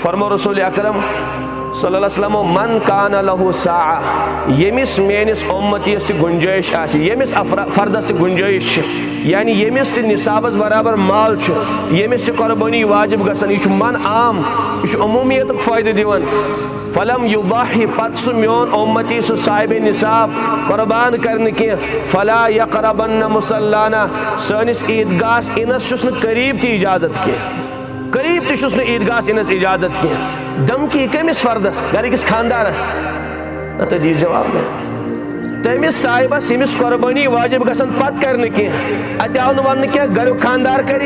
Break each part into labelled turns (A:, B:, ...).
A: फरमो रसूल अकरम सल्लल्लाहु अलैहि वसल्लम मन कान लहु साआ यमिस मेनिस उम्मतीस ति गुंजाइश आसि यमिस फर्दस ति गुंजाइश यानी यमिस ति निसाबस बराबर माल छु यमिस ति कुर्बानी वाजिब गसन यह मन आम यह अमूमियत फायदे दिवन फलम युदाहि पत सु म्योन उम्मती सु साहिब निसाब कुर्बान करने के फला यक़रबन्न मुसल्लाना सनिस ईदगाह इनस छुस न करीब ती इजाजत के करीब तुस ईदगाह इनस इजाजत की धमकी कमिस फर्दस गरिकस खानदारस तो दी जवाब में तमिस साहिबस यमिस कुर्बानी वाजिब गसन पत करने की अत आव वन क्या गरु खानदार कर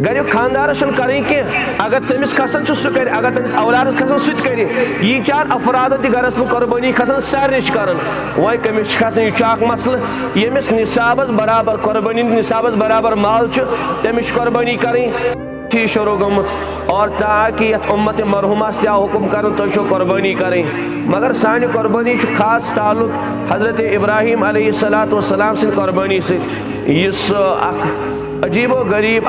A: गरु खानदार करें कि अगर तमिस खसन सह कर अगर तमिस औलादस खसन सह कर यह चार अफराद गरस में कुर्बानी खसन सारे कर वह कमिस खसन यह मसल यमिस निसाबस बराबर कुर्बानी निसाबस बराबर माल तमिस कुर्बानी करें शुरू गमुत और ताकि यथ उम्मत मरहुमास त्या हुक्म कर तो कुर्बानी करें मगर सान कुर्बानी खास ताल्लुक हजरत इब्राहिम अलैहिस्सलाम सिंद कुर्बानी सह अजीबो गरीब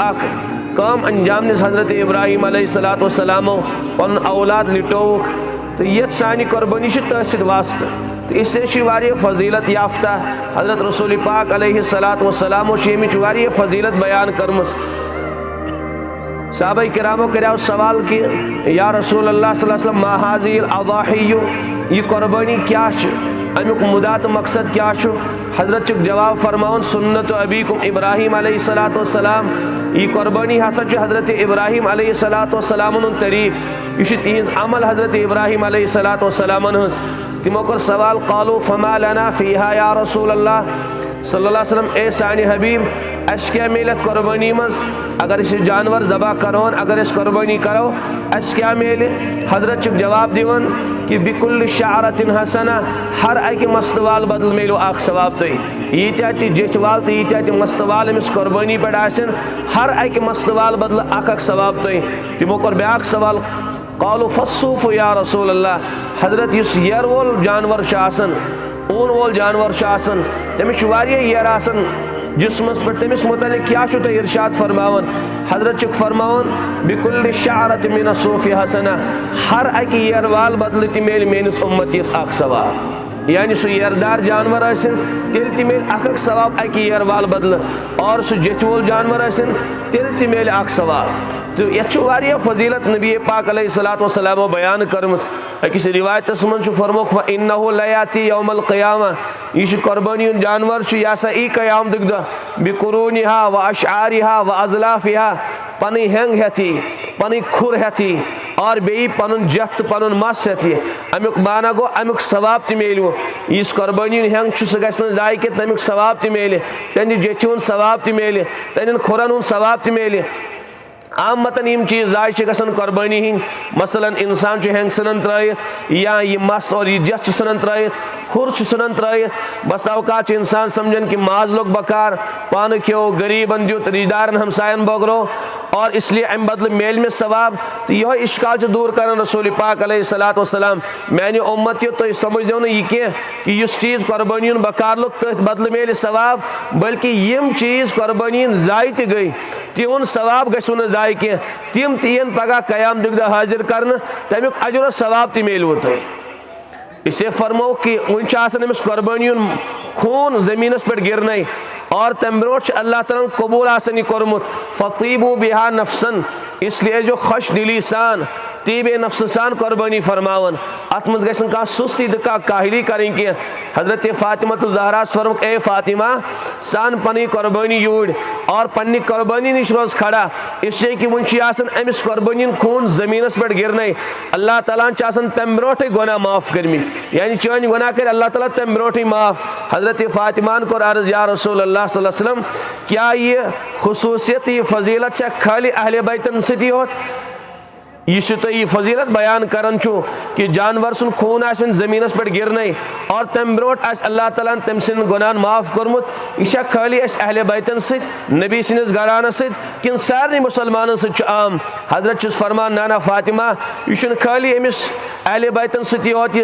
A: कम अंजाम दिस हजरत इब्राहिम अलैहिस्सलाम पन औलाद लिटोक तो ये सानी कुर्बानी तथ वास्त तो इससे फजीलत याफ्ता हजरत रसूल पाक अलैहिस्सलाम यमिच फजीलत बयान कर्म साहबा किरामो कराव सवाल कि या रसूल अल्लाह सल्लल्लाहु अलैहि वसल्लम मा हाज़िल अज़ाहिय्यु यह कुर्बानी क्या अमुक मुदा तो मकसद क्या हजरत जवाब फरमाउन सुन्नत अबीकुम इब्राहिम अलैहिस्सलाम यह कुर्बानी हसा हजरत इब्राहिम अलैहिस्सलाम तरीक यह तिहिंज अमल हजरत इब्राहिम अलैहिस्सलाम तिमो कर सवाल क़ालू फमा लना फ़ीहा या रसूल अल्लाह सल्लल्लाहु अलैहि वसल्लम ए सानी हबीब अस क्या मिलत कुर्बानी मज अगर इस जानवर ज़बह करोन अगर इस कुर्बानी करो अस क्या मिले हजरत जवाब दिवन कि बिकुल शारतिन हसना हर अकि मस्तवाल बदल मिलो अख सवाब तुम यीत्या ति जिथवाल तो यीत्या ति मस्तवाल अमिस कुर्बानी पे आसन हर अकि मस्तवाल बदल अख सवाब तुम तिमो कर ब्याक सवाल क़ालू फस्सूफ़ या रसूल अल्लाह हजरत इस यर वोल जानवर ऊन वोल जानवर तमिस यर आसन जिस्मस पे तमिस मुतलिक क्या तुम इरशाद फरमावन हजरत फरमावन बिकुल शारत मिन सूफ़ि हसना हर अकि यर वाल बदल ति मेल मेनिस उम्मतीस अख सवाब यानी सह यरदार जानवर तेल ति मेल अख सवाब अकि यर वाल बदल और सह जिथ वोल जानवर तेल ति मेल अख सवाब तो यह फजीलत नबी पाक अलैहिस्सलाम बयान कर्म अकिस रिवायत मज फरमोक व इन्नहु लयाती यौमल क़ियामा यह कुर्बानी जानवर यह सा ई क़याम दुख दह बिकुरूनिहा व अशआरिहा व अज़लाफ़िहा पन हेंग हेती पन खुर हेती और बे पन जथ पन मस हेती अमुक माना गो अमुक सवाब त मेलो इस कुर्बानी हेंग सह गि जाय कि तमुक सवाब त मेले तहद जथ हुंद सवाब त मेले तहद खुरन हुंद सवाब त मेले आमतन यम चीज़ जाय गसन कुर्बानी हिंद मसलन इंसान हेंग सन त्रयित या यह मस और यह जथ सन त्रयित खुर सन त्रयित बस अवकात इंसान समझन कि माज लोग बकार पान खो गरीबन दुत रिश्तेदारन हमसायन बगरो और इसलिए अम बदल मेल में सवाब तो यह इश्काल दूर कर रसूल पाक अलैहिस्सलाम मैंने उम्मत तुम समझो न यह कि इस चीज़ कुर्बानी बकार लोग तथ बदल मेल सवाब बल्कि यम चीज़ कुर्बानी जाय त गई तिहन सवाब गो न जाय कह तिम तीन पगह क़याम दुख दह हाजिर कर तमुक अजर सवाब त मेलव तुम इसे फरमो कि वस कुर्बानी खून ज़मीनस पे गिरन और तम ब्रो अल्लाह ताला कबूल आसन कोर्मुत फ़तीबू बिहा नफ्सन इसलिए जो खुश दिली सान तीब नफ्स सान कुर्बानी फरमावन अत मज गसन का सुस्ती का काहिली करें कि हजरत फ़ातिमा ज़हरा फरम ए फ़ातिमा सान पनी कुर्बानी यूड़ और पन्नी कुर्बानी नश रोज खड़ा इसलिए कि वन अमिस कुर्बानी खून ज़मीनस पे गिरन अल्लाह ताला तम ब्रोटे गुनाह माफ़ करमी यानी चान गुनाह कर अल्लाह ताला तम ब्रोटे माफ़ हजरत फ़ातिमा को अर्ज़ या रसूल अल्लाह सल्लल्लाहु अलैहि वसल्लम क्या ये खुसूसियत ये फजीलत खाली अहले बैतन सती होत यह तुम फजीलत बयान करान कि जानवर सुन खून ज़मीनस पे गिरन और तम ब्रो अल्लाह ताला तम सिंद गुनाह माफ़ कोर्मुत यह खाली अहले बैतन नबी सिंदिस घरान कि सारे मुसलमान आम हजरत फरमान नाना फ़ातिमा यह खाली अमिस अहले बैतन सती होत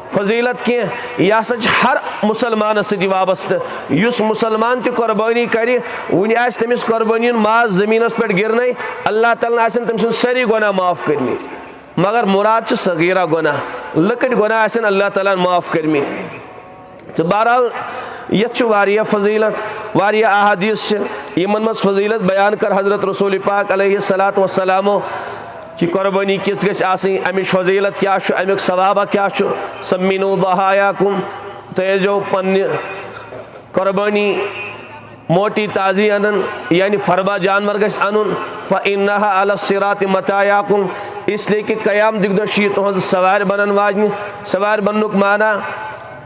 A: फजीलत कह यह हर मुसलमान सदी वाबस्त युस मुसलमान त कुर्बानी कर वन तमिस कुर्बानी माज जमीनस पे गिरने अल्लाह ताला तम सारी गुनाह माफ करम मगर मुराद सगीरा गुनाह लकट गुनाह अल्लाह ताला माफ करम तो बहरहाल ये फजीलत वारिया अहादीस यमन मज फजीलत बयान कर हज़रत रसूल पाक अलैहिस्सलातु वस्सलामो कि कुर्बानी किस गछ आसनी अमिच फजीलत क्या अमुक सवाबा क्या सम्मिनु दहायाकुम तो पन्ने कुर्बानी मोटी ताजी अनन यानी फरबा जानवर गछ अनुन फ़इन्नहा अला सिरात मतायाकुम इसलिए कि क़याम दिग्दशी तुहज सवार बनन वाजन सवार बननुक माना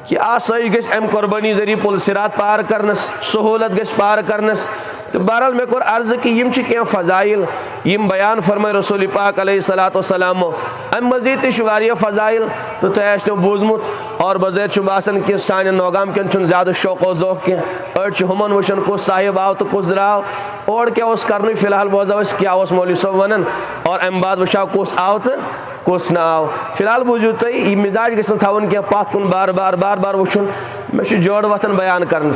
A: कि आसाइश गछ अम कुर्बानी जरिए पुल सिरात पार करनस सहूलत गछ पार करनस तो बहरहाल मे कोर अर्ज कि यम क्या फ़ज़ाइल यम बयान फरमाए रसूल पाक अलैहिस्सलातु वस्सलाम अम मज़ीद वारिया फ़ज़ाइल तो तुह बूजमुत और बज़ैर बासन कि सान नौगाम कन ज़्यादा शौक़ ज़ौक़ कह अड़ हुमन वुचन कुछ साहिब आव तो कुछ द्राव और क्या कर फिलहाल बोजो क्या मौलवी सब वन और अम बाद वो कुछ आव तो कुछ ना आव फिलहाल बूझू तुम यह मिजाज गि थवन क्या पत कुन बार बार बार बार वुचन मे जोड़ वतन बयान कर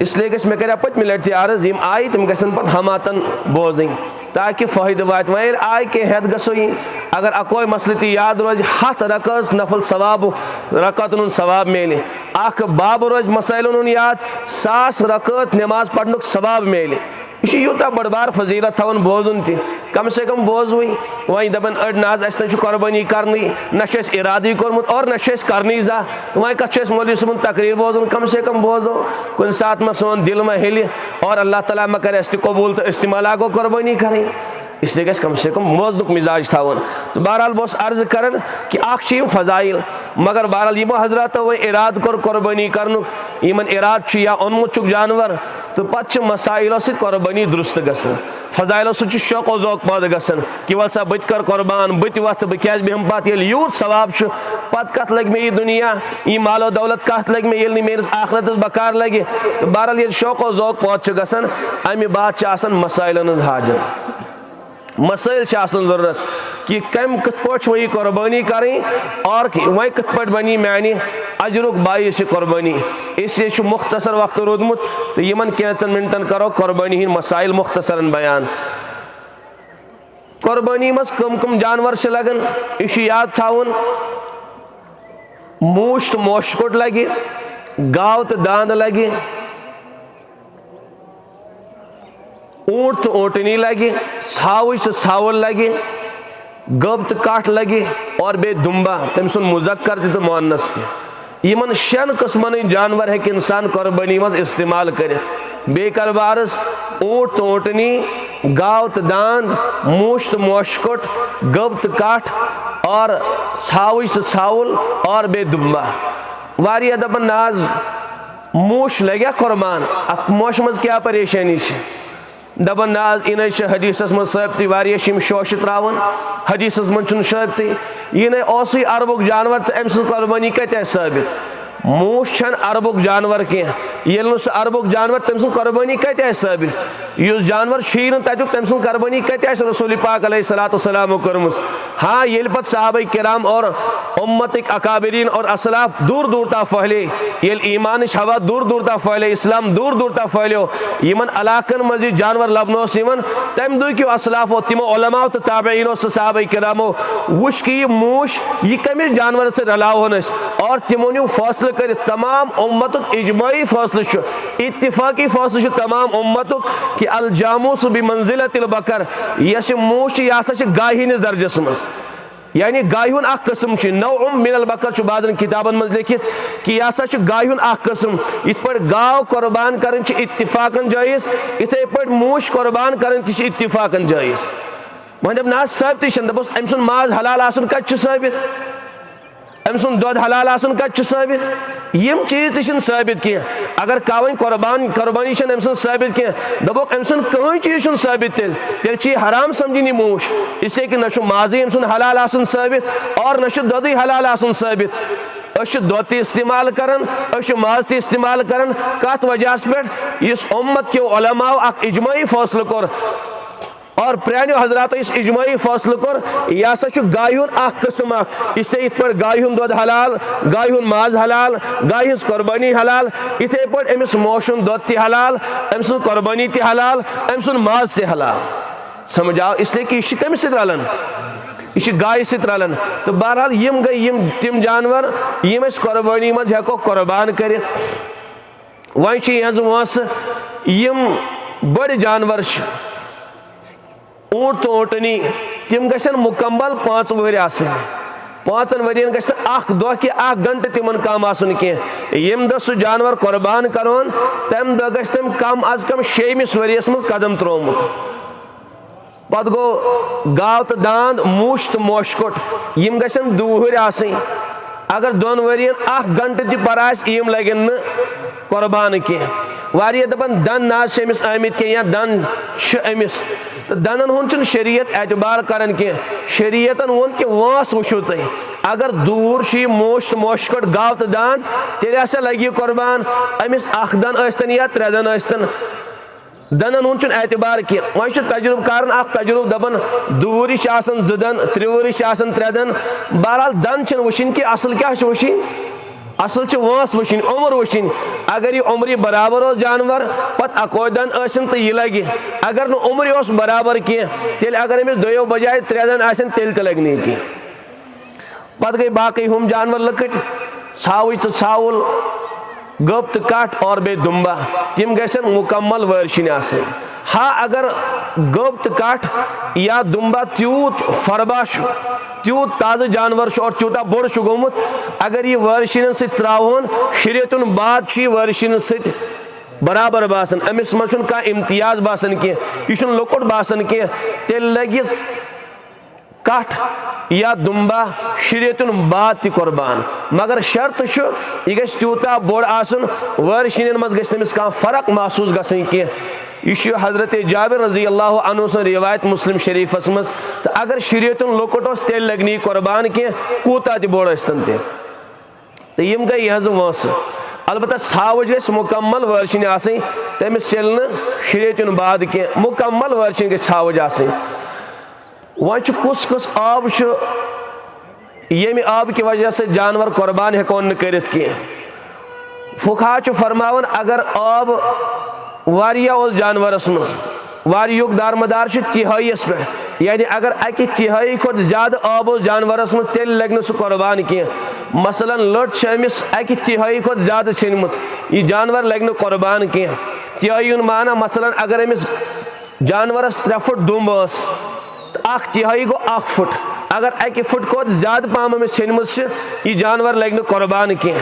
A: इसलिए गि मे कर पत्म लटि अर्ज यम आय तम गन पे हमातन बोजन ताकि फ़ायदे वात वह आय कह हेत गो अगर अकोई मसल ती याद रोज 7 रकत नफल सवाब रकतन सवाब मेले अख बाब रोज मसाइलन याद 1000 रकत नमाज पढ़नुक सवाब मेले यह यूता बड़ बार फजीलत थवन बोजन त कम से कम बोजवई वह दपन अड़ नाज अस कुर्बानी कर न इरादी कोर्मुत और न करनी जा तो वह कत मौलवी सुन तकरीर बोजन कम से कम बोजो कुन सात में सोन दिल में हिल और अल्लाह ताला में करे कबूल तो इस्तेमाल गो कुर्बानी करें इसलिए गस कम से कम मोजनुक मिजाज थवन तो बहरहाल बस अर्ज कर कि अ फजाइल मगर बहरहाल यमो हजरत वो इराद कोर कुर्बानी करनुक यमन इराद या ओनमुत जानवर तो पे मसाइलों सत कुर्बानी दुरुस्त गसन फजाइलों सत शौक़ ज़ौक़ पद गसन कि वसा बत कर कुर्बान बत वथ बह क्या बेहम पत यूत सवाब पत कत लग मे यह दुनिया यह मालो दौलत कत लग मे ये मेरिस आखरत बकार लगे तो बहरहाल ये शौक़ ज़ौक़ पद गसन अमि बाद मसाइलन हाजत मसाइल ज़रूरत कि कम कत पे वही कुर्बानी करें और वह कत पे बनी मानी अजरुक बायस कुर्बानी इसलिए मुख्तसर वक्त रोदमुत तो यमन कैंचन मिनटन करो कुर्बानी हंद मसाइल मुख्तसरन बयान कुर्बानी मज कम कम जानवर से लगन यह याद थवन मूश तो मोशकुट लगे गाव तो दांद लगे ऊँट तो ऊँटनी लगे छाव तो छावल लगे गब तो काठ लगे और बे दुम्बा तम सुन मुजक्कर तो मुअन्नस तमन 6 किस्मन जानवर है कि इंसान कुर्बानी मज इस्तेमाल कर बे कर बारस ऊँट तो ऊँटनी गाव तो दांद मूश तो मोशकुट गब तो काठ और छाव तो छावल और बे दुम्बा वारिया दपन नाज मूश लगे कुर्बान अख मोश मज क्या परेशानी दपन नाज इन हदीस मं सबत वारिया शोश त्रावन हदीस मं सबत इन अरबुक जानवर तो अम कुर्बानी कत साबित मूश छन अरबुक जानवर कह सह अरबुक जानवर तम कुर्बानी कत साबित युस जानवर तुक तम कुर्बानी कत रसूल पाक अलैहिस्सलातु वस्सलाम कर्म हाँ ये पे सहाबा किराम और उम्मत अकाबिरीन और असलाफ दूर दूर तक फहले ये ईमान हवा दूर दूर तक फहले इस्लाम दूर दूर तक फहलो यमन इलाकन मज जानवर लबनोस तम दुक्यो असलाफो तिमो उलमाओ तो ताबईनो सहाबा किरामो वुश कि यह मूश यह कमिस जानवर से रलावन और तिमो न्यू फैसला कर तमाम उम्मतुक इजमाई फैसला इत्तिफाकी फैसला तमाम उम्मतुक कि अल जामूस बिमंजिलतिल बकर यह मूश यह गाय हंदिस दर्जस मज यानी गाय हुन अख किस्म नौ मिनल बकर बाजन किताबन मज लिखित कि यह गाय हुन अख किस्म इत पे गाव कुर्बान कर इत्तिफाकन जायज़ इथे पे मूश कुर्बान कर इत्तिफाकन जायज़ वह दप ना सबत दपोस अम सुन माज हलाल आसन कत साबित अम सुन दुध हलाल आसन कत साबित यम चीज तन साबित कह अगर कावन कुर्बानी अम सुन साबित कह दपोक अम सुन कहीं चीज साबित तेल हराम समझन मूश इससे कि न माजी अम सुन हलाल आसन साबित और न दुध हलाल आसन साबित दुध इस्तेमाल कर माज इस्तेमाल कर कत वजह पे इस उम्मत के उलमाओ इजमाई फैसला कोर और प्रानियों हजरात इस इजमाई फैसले कोर यह हसा गाय हुंद किस्म इसलिए इत पे गाय हुंद दुध हलाल, गाय हुंद माज हलाल, गाय हज कुर्बानी हलाल, इथे पे अमिस मोश हुंद दुध तह हलाल, अम सुंद कुर्बानी तह हलाल, अम सुंद माज तह हलाल। समझ आओ इसलिए कि यह कमिस सत रलन, यह गाय सत रलन। तो बहरहाल यम गई तिम जानवर यम कुर्बानी मज हेको कुर्बान कर। वह वस यम बड़ जानवर ऊंट तो ऊँटनी तिम गन मुकम्मल 5 वहर आसन, 5 वरियन गस अख दह कि 1 घंटे तिमन कम आसन कह। यम दह सह जानवर कुर्बान करोन तम दह गस तम कम अज कम 6मिस वरियस मज कदम त्रोमुत। पत गो गाव तो दांद मूश तो मोशकोट यम गसन दूहर आसन। अगर 2 वरियन 1 घंटे तह पर यम लगन न कुर्बान कह। वारिया दपन दन नाज अमिस आमित कह या दन अमिस, तो दनन हुन शरीयत एतबार करन के। शरीयतन वोन कि वास वुचो तुम अगर दूर मोश मोशकट गाव तो दांद तेल हसा लगे कुर्बान। अमिस 1 दन आस्तन या 3 दन आस्तन, दनन हुन एतबार कह। वह तजुर्ब कर तजुर्ब दपन दूर 2 दन, त्रिवुर 3 दन। बहरहाल दन वुचिन कि असल क्या वुचिन, असल वास वुचिन, उम्र वुचिन। अगर यह उम्र बराबर हो जानवर पत 1 दन आसन तो यह लगे। अगर न उम्र बराबर कह तेल अगर अमिस 2 बजाय 3 दन आसन तेल तो लग नहीं कह। पत गई बाकी हम जानवर लकट छाव तो छावुल, गप तो कट और बे दुम्बा तिम गसन मुकम्मल वर्शिन आसन। हाँ अगर गप तो कट या दुम्बा त्यूत फरबाश त्यूत ताज़ा जानवर और त्यूता बोड़ गोमुत अगर यह वर्शिन त्रावन शरीयतुन बाद वर्शिन सत बराबर बासन, अमिस मज कह इम्तियाज बासन कह, यह लुकुट बासन कह, तेल लगे कट या दुम्बा शरीयतुन बाद ति कुर्बान। मगर शर्त यह गस त्यूता बोड़ आसन वर्शिन मज गस तमिस कह फर्क महसूस गसन कह। यह हजरत जाबिर रजी अल्लाह अन्हु सं रिवायत मुस्लिम शरीफस मज। तो अगर शरीयतुन लुकुट तेल लगनी कुर्बान कह कूता ति बोड़ आस्तन तेल। तो यम गई यह वस अलबत्ता छावज गस मुकम्मल वर्शिन आसन, तमिस चल न शरीयतुन बाद कह, मुकम्मल वर्शिन गस छावज आसन। वह कुस कुस आब यमि आब की वजह से जानवर कुर्बान हेकोन कर कह। फुकहा फरमावन अगर आब वारिया उस जानवरस मज वारियुक दारमदार तिहाईस पे, यानी अगर अकि तिहाई खुद ज्यादा आब उस जानवरस मज तेल लग सह कुर्बान कह। मसलन लट अमिस अकि तिहाई खुद ज्यादा छिनम यह जानवर लग कुर्बान कह। तिहाई माना मसलन अगर अमिस जानवरस 3 फुट दुम 1 तिहाई गो 1 फुट, अगर 1 फुट खुद ज्यादा पहम अमिस छिनम यह जानवर लग कुर्बान कह।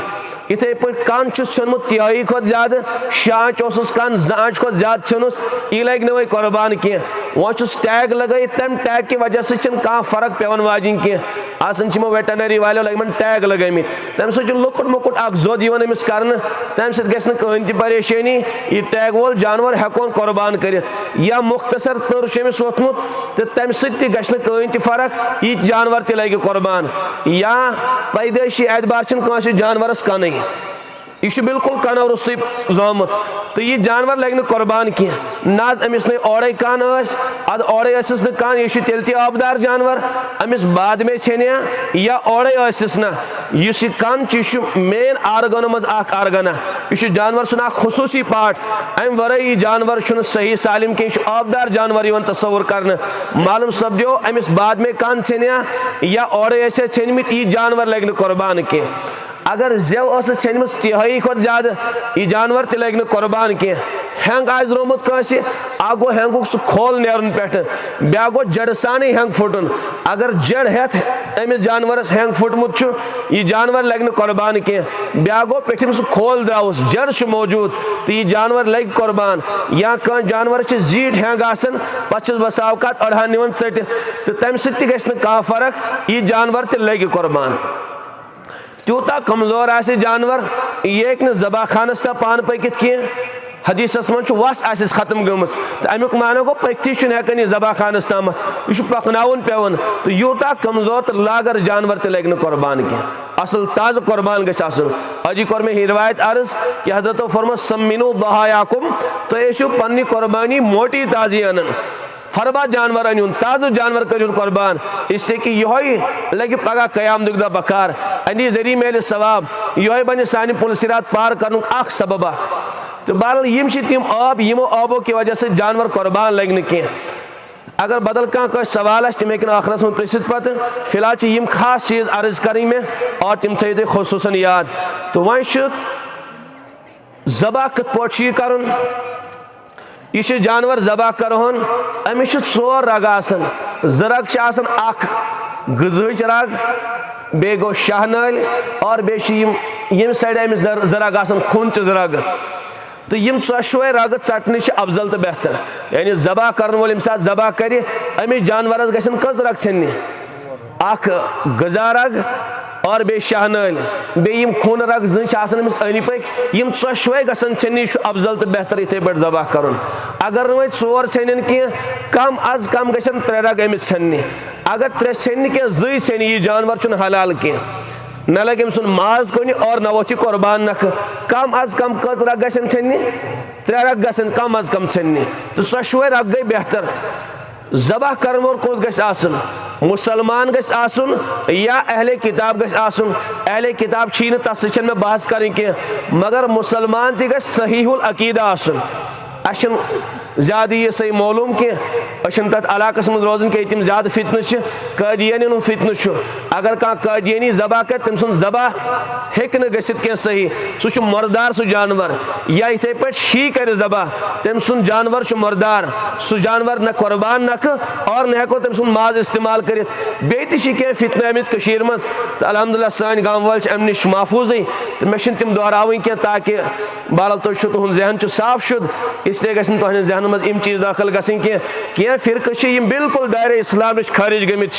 A: इथे पे कान छुनमुत तिहाई खुद ज्यादा, शांच कान 2 आंच खुद ज्यादा छुनुस यह लग नई कुर्बान कह। वह टैग लगे तम टैग की वजह से कह फर्क पेवन वाजिन कह। आसन वेटनरी वालों लगे टैग लगमित तम सह लुकुट मुकुट जोद अमिस कर तम सह कहन तह परेशानी। यह टैग वोल जानवर हेकोन कुर्बान कर या मुख्तसर तर अमिस वोथमुत तो तम सह कहन तह फर्क यह जानवर तह लगे कुर्बान। या पैदाइशी एतबार कंस जानवरस कन यह बिल्कुल कनो रुस्त जोमुत तो यह जानवर लगे कुर्बान कह। नाज अमिस न ओड़े कान अद ओड़े न कान यह तेल तह आबदार जानवर अमिस बाद में छेना या ओड़े ना इस कान मेन आर्गनो मज आर्गना यह जानवर सुन खसूसी पार्ट अम वर यह जानवर सही सालिम कह आबदार जानवर तस्वुर कर मालूम सपदो अमिस बाद में कान छेना या ओड़े छेनमित यह जानवर लगे कुर्बान कह। अगर जेव छेनम तिहाई खुद ज्यादा यह जानवर तह लगे कुर्बान कह। हेंग आज रोमुत कंस गो हेंगुक सह खोल नेरन पे ब्या गो जड़ सानी हेंग फुटन। अगर जड़ हेत अमिस जानवरस हेंग फुटमुत यह जानवर लगे कुर्बान कह। ब्या गो पेठिम सह खोल द्राउस जड़ मौजूद तो यह जानवर लगे कुर्बान। या कह जानवर जीट हेंग आसन पे बसावकात अड़हान निवन चटित तो तम सह गह फर्क यह जानवर तह लगे कुर्बान। त्यूता कमजोर आसे जानवर यह न जबा खानस तक पान पकित कह। हदीसस मज वस आसिस खत्म गमस तो अमुक माना गो पकती हेकान यह जबा खानस तम यह पकनावन पेवन तो यूता कमजोर तो लागर जानवर तह लगे कुर्बान कह। असल ताज़ कुर्बान गस आसन। अजी कोर में रिवायत अर्ज कि हजरत फरमा सम्मिनु दहायाकुम तो यह पन्नी कुर्बानी मोटी ताजी अनन फरमा जानवर अन ताज़ जानवर करूँ कुर्बान, इससे कि यह लगे पगह क़याम दुख बकार, अमी जरिए मेले सवाब, यह बने सानि पुल सिरात पार कर सबब। तो बहरहाल यम तिम आब यमो आबों की वजह से जानवर कुर्बान लगे कह। अगर बदल कह सवाल तम हेन आखरस में प्रसिद्ध पे फिलहाल यम खास चीज़ अर्ज करें में और तम थो तुम खुसूसन याद। तो वह ज़बह कत पे कर यह जानवर ज़बह करोन अमिस सोर रग आसन, ज रग गज़च रग बे गो शाहनल और बे यम साइड अमिस ज रग आसन खुंच ज रग। तो यम चोशवे रग षटने अफजल तो बेहतर, यानी ज़बह कर वो सात ज़बह कर अमिस जानवरस गन कस रग सन गजा रग और बे शाहनल बे खून रग जन अन पक यम चोशवे गसन सन अफजल तो बेहतर इथे पे ज़बह कर। अगर वे चोर सन कह कम अज कम गन 3 रग अमिस सन, अगर 3 सन कह 2 सन यह जानवर हलाल कह न लगे अम सुन माज कुन और न वो कुर्बान नख। कम अज कम कस रग गसन सन 3 रग गसन कम अज कम सन। तो चोशवे रग गई बेहतर। ज़बह कर वो कस गसन मुसलमान गसन या अहले किताब गसन। अहले किताब छी तस से मैं बहस करें कह, मगर मुसलमान ती सहीहुल अकीदा आसन। अन ज़्यादा ये सही मालूम कह तथ इलाकस मज रोजान कह तम ज़्यादा फितन कादियानी फितन। अगर कह कादियानी ज़बह कर तम सुन ज़बह हेक गसित कह सही, सह मुर्दार सह जानवर। या इथे पे शी कर ज़बह तम सुन जानवर मुर्दार, सह जानवर न कुर्बान नख और न हेको तम सुन माज इस्तेमाल कर। बे कह फितन आमित मज। तो अलहमदुलिल्लाह सान गाँव वाल अम नश महफूज। तो मे तम दोहरावन कह ताकि बहरहाल तुम जहन साफ शुद, इसलिए गहन तुहद जहन मज इम चीज़ दाखिल गसन कह फ़िरक़े बिल्कुल दायरे इस्लाम नश खारिज गमित,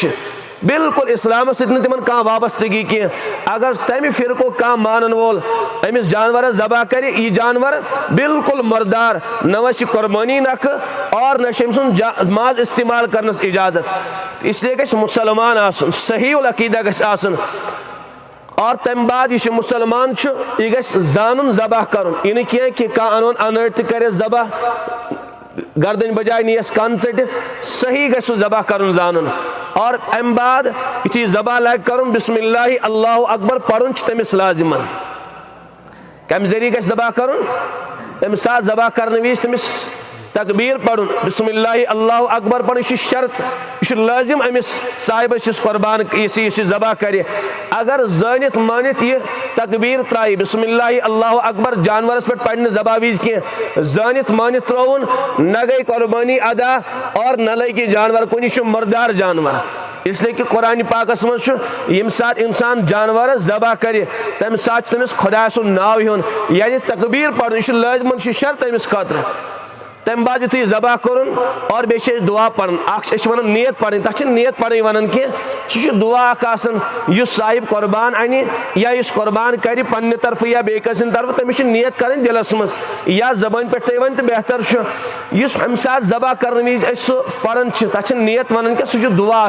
A: बिल्कुल इस्लाम सत्न तिमन कह वाबस्तगी कह। अगर तमि फ़िरक़ो कह मानन वोल अमिस जानवर ज़बह कर, यह जानवर बिल्कुल मुर्दार, न वह कुर्बानी नख और न सुन माज इस्तेमाल करनस इजाज़त। इसलिए गह मुसलमान आसन, सहीउल अकीदा गह आसन। और तम बाद यह मुसलमान यह गह जानन ज़बह कर, यह कह कि अनोन अनड़ कर ज़बह गर्दन बजाय नीस कन चटित, सही गह ज़बह कर जानन। और अम बाद यु ज़बह लग कर बिस्मिल्लाह अल्लाहु अकबर पढ़ुन तमिस लाजिमन। कम जरिए गह ज़बह कर तमि साथ ज़बह कर विज तमिस तकबीर पढ़ुन बिस्मिल्लाह अल्लाहु अकबर पढ़। यह शर्त, यह लाजिम अमिस साहिबस कुर्बान यह ज़बह कर। अगर जानित मानित यह तकबीर त्राई बिस्मिल्लाह अल्लाहु अकबर जानवरस पे पढ़ने ज़बह विज कह, जानित मानित त्रोन न गई कुर्बानी अदा और न लगे जानवर कुन, यह मुर्दार जानवर। इसलिए कि कुरान पाकस मज यम सात इंसान जानवर ज़बह कर तम सात तमिस खुदा सुन नाव हेन, यानी तकबीर पढ़, यह लाजिमन शर्त अमिस खातर। तम बाद यु ज़बह कर और बे दुआ पढ़न, वन नियत पढ़, तथ नियत पढ़ वन कह, सह दुआ इस साहिब कुर्बान अन या इस कुर्बान कर पन्ने तरफ या बे कसिन तरफ, तमिस नियत कर दिलस मज या जबान पे वन तो बेहतर। इस अम सात ज़बह कर विज पढ़ान तथ नियत वन क्या, सह दुआ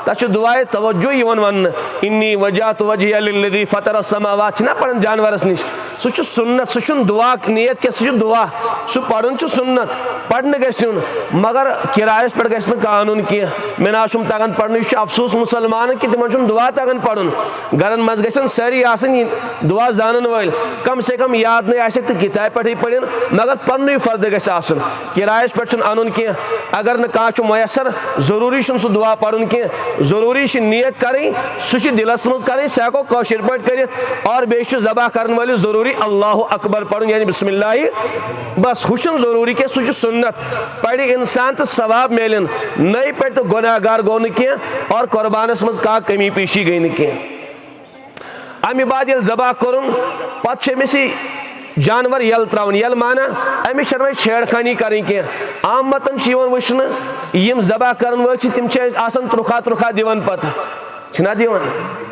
A: तथ दुआए तवज्जो वन इन्नी वजहतु वजहिया लिल्लज़ी फ़तरा समावात ना पढ़न जानवरस नश, सह सुन्नत, सह दुआ नियत क्या, सह दुआ सह पढ़न सुन्नत पढ़ने गन, मगर किरायस पे गन कानून कह मे ना तगन पढ़। यह अफसोस मुसलमान कि तिमन दुआ तगन पढ़। गरन मज गन सारी दुआ जानन वल, कम से कम याद नहीं आसक तो किताब पे पढ़न, मगर पन्न फर्द गन किरायस पे अन कह। अगर न कह मैसर जरूरी सह दुआ पढ़ कह, जरूरी नियत करें, सह दिलस मज करें, सह हेको कौशर पे कर। और बे ज़बह कर वाले जरूरी अल्लाहु अकबर पढ़, यानी बिस्मिल्लाह बस। हुशन जरूरी के सह सुन्नत पढ़ इंसान तो सवाब मिलन, नई पे तो गुनाहगार गो न कह और कुर्बानस मज कह कमी पेशी गई न कह। अमि बाद ये ज़बह कर पे जानवर यल त्रावन, यल माना अमिस वह छेड़खानी करें कह। आमतन वुन यम ज़बह कर तिम त्रुखा त्रुखा दिवन पत छना दिवन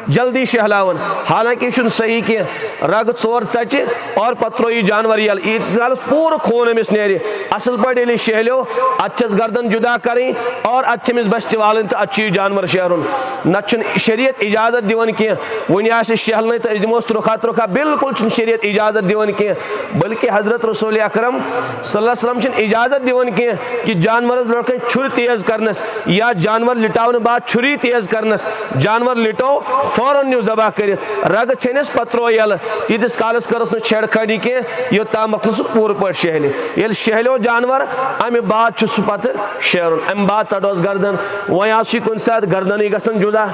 A: जल्दी शहलावन, हालांकि यह सही कह रग 4 चे और पत त्रो जानवर यल ईत पूर खून अमिस नेर असल पे शहलो अस गर्दन जुदा करें और अमिस बस वालन तो अच्छी जानवर शहरुन न शरीयत इजाजत दिवन कह वन शहल तो दिमोस त्रुखा त्रुखा बिल्कुल शरीयत इजाजत दिवन कह बल्कि हजरत रसूल अकरम सल्लल्लाहु अलैहि वसल्लम इजाजत दिवन कह कि जानवर ब्रोह छुर तेज करनस या जानवर लिटावन बाद छुरी तेज करनस जानवर लिटो फौरन न्यू जबा कर रग छनिस पत्रो यल तीस कालस करस छेड़खानी कह योताम सह पूर पे शहल ये शहलो जानवर अमे बाद सह पे शेरुन अमे बाद चढ़ोस गर्दन वह कुन सात गर्दन गसन जुदा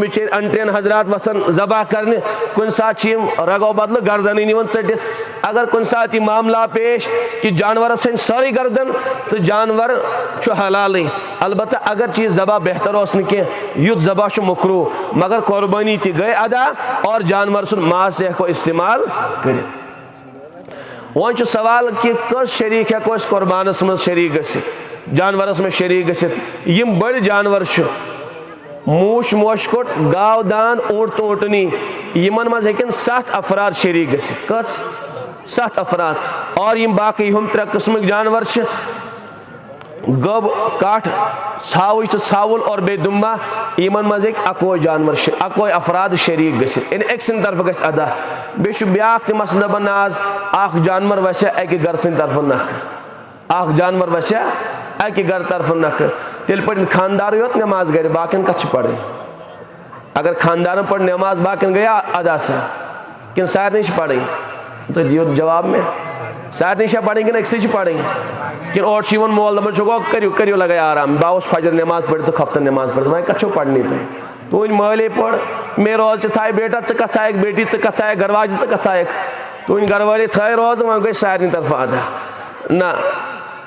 A: बिचार अंटेन हजरात वसन जबा करने कुन सात रगो बदल गर्दन निवन चटित अगर कुन सात मामला पेश कि जानवर सन सारी गर्दन तो जानवर हलाल अलबत्ता अगर चीज जबा बेहतर उस कह युद्ध जबा मकरू मगर कुर्बानी ती गई अदा और जानवर सुन मास से हको इस्तेमाल कर वन सवाल कि कस शरीक हको कुर्बानस मज शरीक गसित जानवरस में शरीक गसित यम बड़ जानवर मूश मोशकोट गाव दान ऊँट तो ऊँटनी यमन मज हेकन 7 अफराद शरीक गसित कस 7 अफराद और यम बाकी हम 3 किस्म जानवर गब काठ छाव तो छावुल और बेदुम्बा यमन मज अको जानवर अको अफराद शरीक गसित इन एक तरफ गस अदा बे ब्या मसल बन आज अख जानवर वसा अक गर सन तरफ नख अख जानवर वसा अक गर तरफ नख तेल पे खानदार योत नमाज गर बाकिन कत पढ़े अगर खानदार पढ़ नमाज बाकिन गया अदा सा कि सारे पढ़े तो दियो जवाब में सारे पढ़े कि अक्स पढ़े कि और मोल दपान गो करियो लगे आराम बाउस फजर नमाज पढ़ तो खफ्तन नमाज पढ़ वह कत पढ़नी तुम तुन माले पढ़ मे रोज थे बेटा कत थाक बेटी कत थाक घरवाज कत थाक तुन घरवाले थे रोज वह गई सारे तरफ अदा ना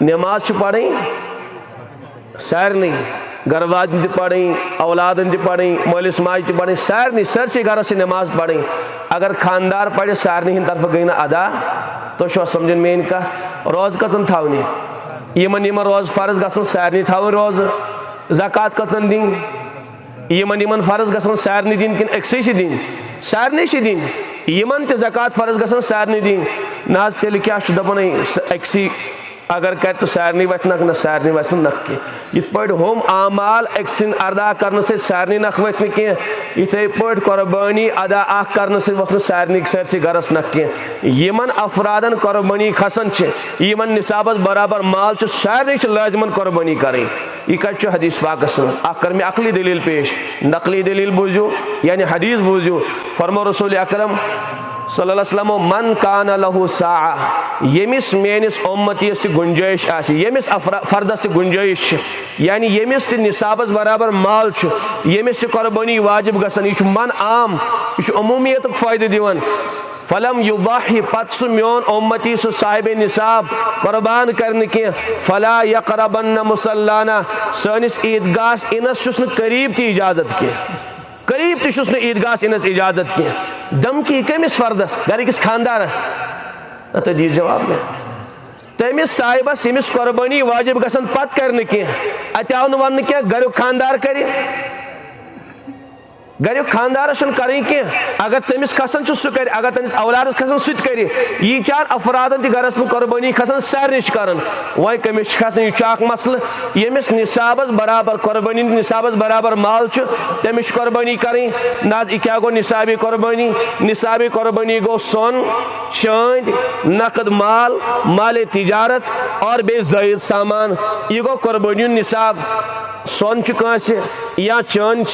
A: नमाज पढ़ी सारे घरवाजन ति पढ़ी औलादन ति पढ़ी मालिस माज ति पढ़ी सारे सरसे घर से नमाज पढ़ी अगर खानदार पढ़े सारे हिंद तरफ गई ना अदा तो समझन मेन कत रोज कचन थवनी यमन यमन रोज फर्ज गसन सारे थवन रोज ज़कात कचन दिन यमन यमन फर्ज गसन सारे दिन कि अक्स दिन सारे दिन यमन ते ज़कात फर्ज गसन सारे दिन ना तेल क्या दपान अक्स अगर कर तो सारे वथ नख न सारे वस नख कह इत हम आमाल अक्सिन अदा कर सारे नख वथ कह इथे पे कुर्बानी अदा कर वथ सारे सरसे गरस नख कह यमन अफरादन कुर्बानी खसन यमन निसाबस बराबर माल सारे लाजमन कुर्बानी कर यह कत हदीस पाकस कर मे अकली दलील पेश नकली दलील बूझू यानी हदीस बूझू फरमो रसूल अकरम सल्लल्लाहु अलैहि वसल्लम मन कान लहु साआ यमिस मेनिस उम्मतीस ति गुंजाइश आसि यमिस फर्दस ति गुंजाइश यानी यमिस ति निसाबस बराबर माल यमिस ति कुर्बानी वाजिब गसन यह मन आम यह अमूमियत फायदे दिवन फलम युदाही पत सह मोन उम्मती सह साहिब निसाब कुर्बान करने कह फला यक़रबन्न मुसल्लाना सनिस ईदगाह इनस करीब ती इजाजत कह करीब तो ईदगाह इनस इजाजत कह धमकी कमिस फर्दस गरिकस खानदारस तो दी जवाब में तमिस साहिबस यमिस कुर्बानी वाजिब गसन पत करने कह अत आव वन क्या गरु खानदार कर गरु खानदार करें कह अगर तमिस खसान सह कर अगर तमिस औलादस खसान सह कर यह चार अफरादन ति गरस में कुर्बानी खसान सारे कर वह कमिस खसान यह मसल यमिस निसाबस बराबर कुर्बानी निसाबस बराबर माल तमिस कुर्बानी करें ना यह क्या गो निसाबी कुर्बानी गो सोन चांद नकद माल माल तिजारत और बे ज़ायद सामान यह गो कुर्बानी निसाब सोन या चांद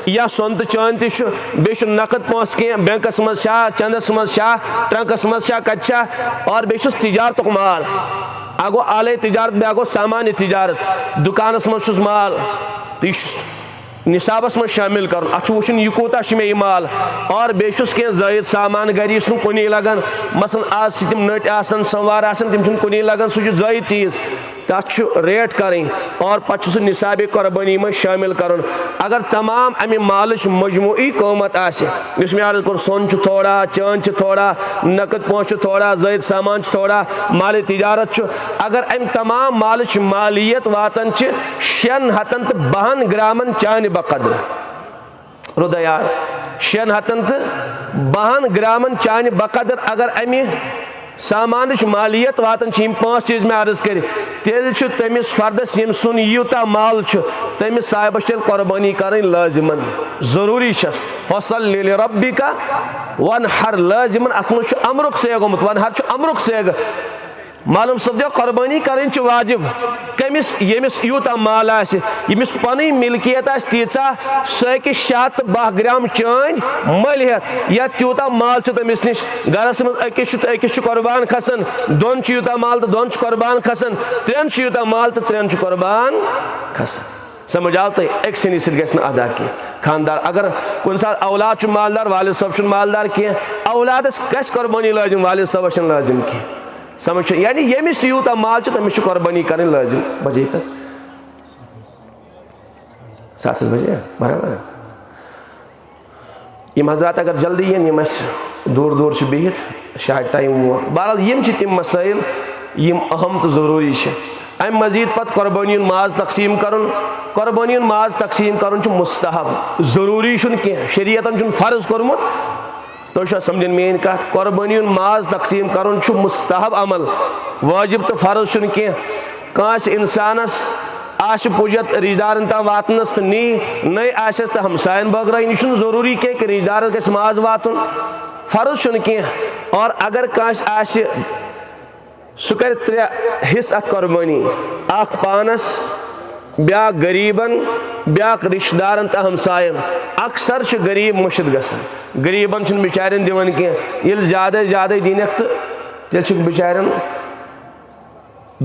A: या सोन तो चांद बे नकद पोस कह बैंकस मज चंदस मज ट्रंकस मज कत और बे तिजारत माल अगो आले तिजारत बे गो सामान तिजारत दुकानस मज माल तो निसाबस मज शामिल कर अत वुन यह कूता मे यह माल और बे कह ज़ायद सामान गर कुन लगन मसन आज तम नट संवार तम कुन लगन सह ज़ायद चीज़ तथ रेट करें और पे निसाबी कुर्बानी में शामिल कर अगर तमाम अमे माल मजमूई क़ीमत आस मे अर्ज कोर सोन थोड़ा चांद थोड़ा नकद पोस थोड़ा ज़ायद सामान थोड़ा माल तिजारत अगर अम तमाम माल मालियत वातन 652 ग्रामन चान बकद्र रुदयात 650 ग्रामन चान बकदर अगर अमि सामान मालियत वातन 5 चीज में अर्ज कर तेल तमिस फर्दस यम सुन यूता माल तमिस साहिबस तेल कुर्बानी कर लाजिमन जरूरी फसल लिल रब्बिका वनहर लाजिमन अत मज अमरुक सेग आमुत वनहर अमरुक सेग मालूम सपदो कुर्बानी करें वाजिब कमिस यमिस यूता माल यमिस पन मिल्कियत तीचा सह 650 ग्राम चान मलियत या त्यूता माल तमिस निश गरस मज अकिस कुर्बान खसन 2 यूता माल तो 2 कुर्बान खसन 3 यूता माल तो 3 कुर्बान खसन समझ आओ तो एक सनी सत अदा कह खानदार अगर कुन सात औलाद मालदार वालिद सब मालदार कह औलादस गस कुर्बानी लाजिम वालिद सबस लाजिम कह समझ यानी यमिस यूता माल तमिस कुर्बानी कर लाजिम बजे कस 7 बजे बराबर यम हजरात अगर जल्दी यम दूर दूर बिहित शायद टाइम वोत बहरहाल यम तम मसाइल यम अहम तो जरूरी अम मजीद पत कुर्बानी माज तकसीम कुर्बानी माज तकसीम कर मुस्तहब जरूरी कह शरीयतन फर्ज कोरमुत तो समझन मेन कत कुर्बानी माज तकसीम कर मुस्तहब अमल वाजिब तो फर्ज कह कांस इंसानस आश पुजत रिश्तेदारन तम वातनस नी आशस तो हमसायन बगराइन यह जरूरी कह कि रिश्तेदार गस माज वातुन फर्ज कह और अगर कांस आश सह कर 3 हिस्स अत कुर्बानी अख पानस ब्या गरीबन ब्या रिश्तेदारन तो हमसायन अक्सर गरीब मुश्त गसन गरीबन बिचारन दिवन कह ये ज्यादा ज्यादा दीनक तो तेल बिचारन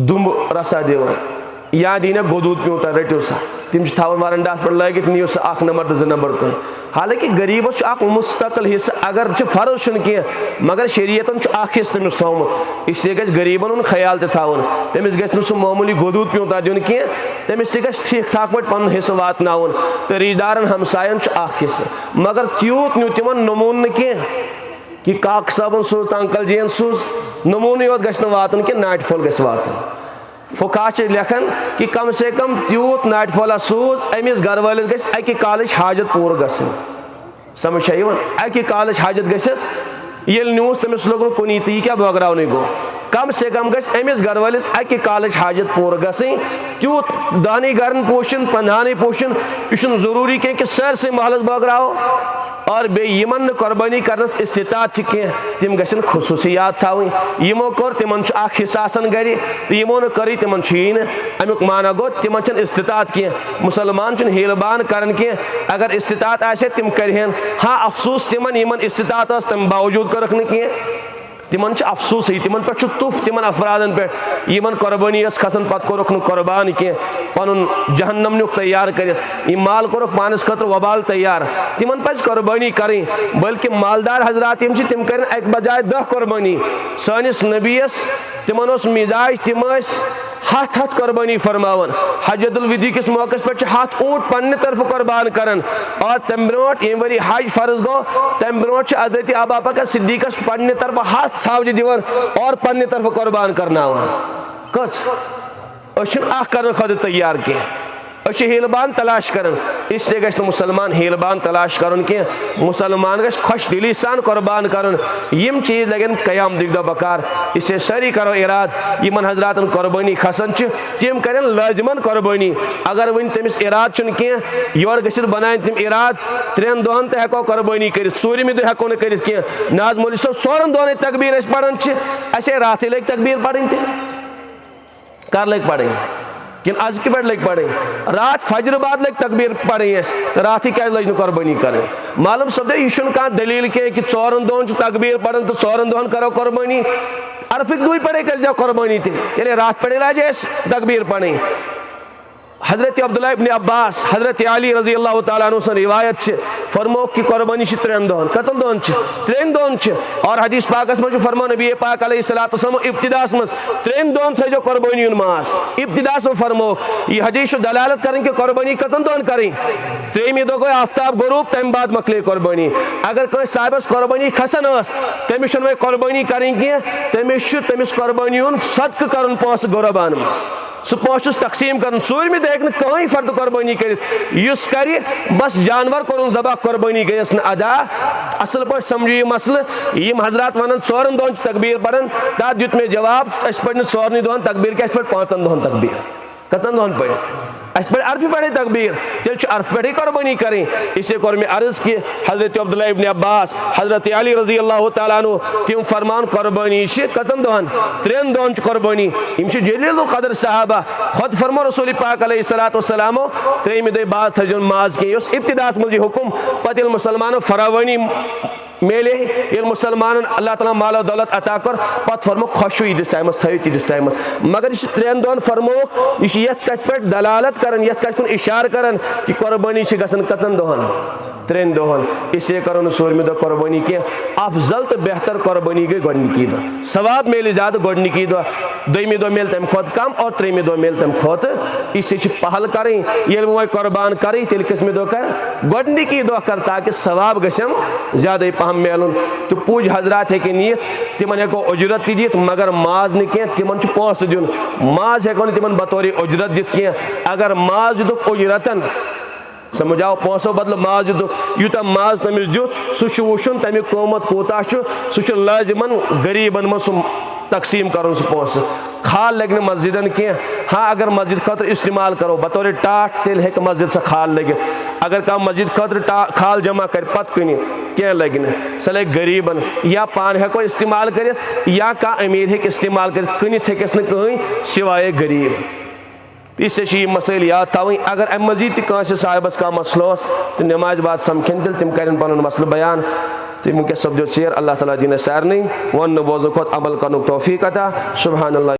A: दुम रसा दिवन या दीनक गोदूद प्यूता रटो सा तम थवन वरंडास पे लगित नीव सह 1 नंबर तो 2 नंबर तुम हालांकि गरीबस मुस्तकिल हिस्स अगर फर्ज कह मगर शरीयतन हिस्स तमिस थोमुत इसलिए गज गरीबन हुन ख्याल तवन तमिस गज सह मामूली गोदूद प्यूता दिन कह तमिस गज ठीक ठाक पे पन हिस्स वातनावन तो रिश्तेदारन हमसायन हिस्स मगर त्यूत न्यू तिमन नमून कह कि काक साबन सूज तो अंकल जीन सूज नमून योत गज वातन कि नाट फुल गज वातन फुका लेखन कि कम से कम त्यूत नाट फला सूज अमिस घर वालिस गस अकि कालच हाजत पूर गसन समझ अकि कालच हाजत गसस येल न्यूज तमिस लोग कुनी तो यह क्या बगरावन गो कम से कम गस अमिस घर वालिस अकि कालच हाजत पूर गसन त्यूत दानी गरन पोशन पंधानी पोशन यह जरूरी कह कि सरसे महलस बगराव और बे यमन कुर्बानी करनस इस्तितात कह तिम गसन खुसूसियात थवन यमो कर तिमन हिस्सा गर तो यमो कर तिमन अमुक माना गो तिमन इस्तितात कह मुसलमान हेलबान कर कह अगर इस्तितात आसे तिम करहन हाँ अफसोस तिमन यमन इस्तितात तम बावजूद करक न कह तिमन अफसोस तिमन पे तुफ तिमन अफरादन पे यमन कुर्बानी खसन पत कोरक कुर्बान कह पन जहन्नम नुक तैयार कर माल कोरक पानस खतर वबाल तैयार तिमन पज कुर्बानी करें बल्कि मालदार हजरात तिम कर एक बजाय 10 कुर्बानी सानिस नबीस तिमन मिजाज तिम 7 कुर्बानी फरमावन हजतुल विदी किस मौके पे 7 ऊँट पन्ने तरफ कुर्बान करन और तम ब्रोट ये वरी हज फर्ज गो तम ब्रोट हजरत अबू बकर सिद्दीकस पन्ने तरफ 7 सावज दिवन और पन्ने तरफ कुर्बान करनावन कस कर खुद तैयार कह हेलबान तलाश कर इसलिए गस मुसलमान हेलबान तलाश कर मुसलमान गस खुश दिली सान कुर्बान कर यम चीज लगन कयाम दिगदो बकार इससे सारी करो इराद यमन हजरातन कुर्बानी खसन तम कर लाजिमन कुर्बानी अगर वन तमिस इराद कह योर गसित बनान तम इराद 3 दोहन तो हेको कुर्बानी कर 4मि दो हेको कर कह नाज मौलवी सब 4 दोहन तकबीर पढ़न असे रात लग तकबीर पढ़न कर लग पढ़ कि आज के पे लग पढ़ रात फजर बाद लग तकबीर पढ़ तो रात ही क्या लज कुर्बानी करें मालूम सपदो यह कह दलील कह कि 4 दोहन तकबीर पढ़ तो 4 दोहन करो कुर्बानी अरफिक दुई पढ़े कर जाओ कुर्बानी तेरे रात पढ़े लाज तकबीर पढ़े हजरत अब्दुल्लाह इब्न अब्बास हजरत अली रजी अल्लाह तआला अन्हु से रिवायत फरमो कि कुर्बानी 3 दोहन कतन दोहन 3 दोहन और हदीस पाकस में फरमो नबी पाक अलैहिस्सलातु वस्सलाम इब्तिदास में 3 दोहन थो कुर्बानी मास इब्तिदास में फरमो यह हदीस दलालत करें कि कुर्बानी कतन दोहन करें 3मि दो गो आफ्ताब गुरूब तम बाद मकले कुर्बानी अगर कह साहिबस कुर्बानी खसन तमिस वे कुर्बानी करें कह तमिस कुर्बानी सदक कर पोस गुरबान मज सह पोस तकसीम कर 4मि कहीं फर्द कुर्बानी कर बस जानवर कोर जबह कुर्बानी गयस न अदा असल पे समझो यह मसल यम हजरात वन 4 दोहन तकबीर पढ़न तथ दित मे जवाब अस पे 4 दोहन तकबीर के 5 दोहन तकबीर कचन दोहन पे पे अर्फ पे तकबीर तेल अर्फ पे कुर्बानी करें। इसे कोर में अर्ज कि हजरत अब्दुल्ला इब्न अब्बास हजरत अली रजी अल्लाह तआला अन्हु तिम फरमान कुर्बानी कचन दोहन 3 दोहन कुर्बानी यम जलील कदर सहाबा खुद फरमो रसूल पाक अलैहिस्सलातु वस्सलामो 3 दह बाद थजन माज के इब्तिदास मज हुकुम पत मुसलमानों फरावनी मेले ये मुसलमान अल्लाह ताला माल दौलत अता कर पत फरमो खुश ईदिस टाइमस थो तीस टाइमस मगर यह 3 दोहन फरमो यह कत पे दलालत कर कत इशार कर कि कुर्बानी गसन कचन दोहन 3 दोहन इसे करो न 4 दह कुर्बानी कह अफजल तो बेहतर कुर्बानी गई गोडनिकी दह सवाब मेल ज्यादा गोडनिकी दह 2 दह मेल तम खुद कम और 3 दह मेल तम खुद इसे पहल करें ये वो कुर्बान करें तेल किसम दह कर गोडनिकी दह कर ताकि सवाब गम ज्यादा पहम मेलन तो पूज हजरात हे नीत तिमन हेको उजरत दित मगर माज न कह तिमन पोस दिन माज हेको तिमन बतौर उजरत दित कह अगर माज दुख उजरतन समझाओ पोसों बदल माज दुख यूता माज तमिस दुत सह वुचन तमिक कीमत कूता सह लाजिमन गरीबन मन सह तकसीम कर पोस खाल लगे मस्जिदन कह हाँ अगर मस्जिद खतर इस्तेमाल करो बतौर टाट तेल हे मस्जिद से खाल लगे अगर कह मस्जिद खतर खाल जमा कर पत कन क्या लगे सह लगे गरीबन या पान हेको इस्तेमाल कर या कह अमीर हे इस्तेमाल कर कनित हेकस न कहीं सिवाय गरीब इससे मसाइल याद थवन अगर अम मजीद तह साहिबस का मसल तो नमाज बाद समखन तेल तम कर पन मसल बयान तो वनकस सपदो सेर अल्लाह ताला दिन सारन वन बोजन खुद अमल कर तौफीक अता सुबहान अल्लाह।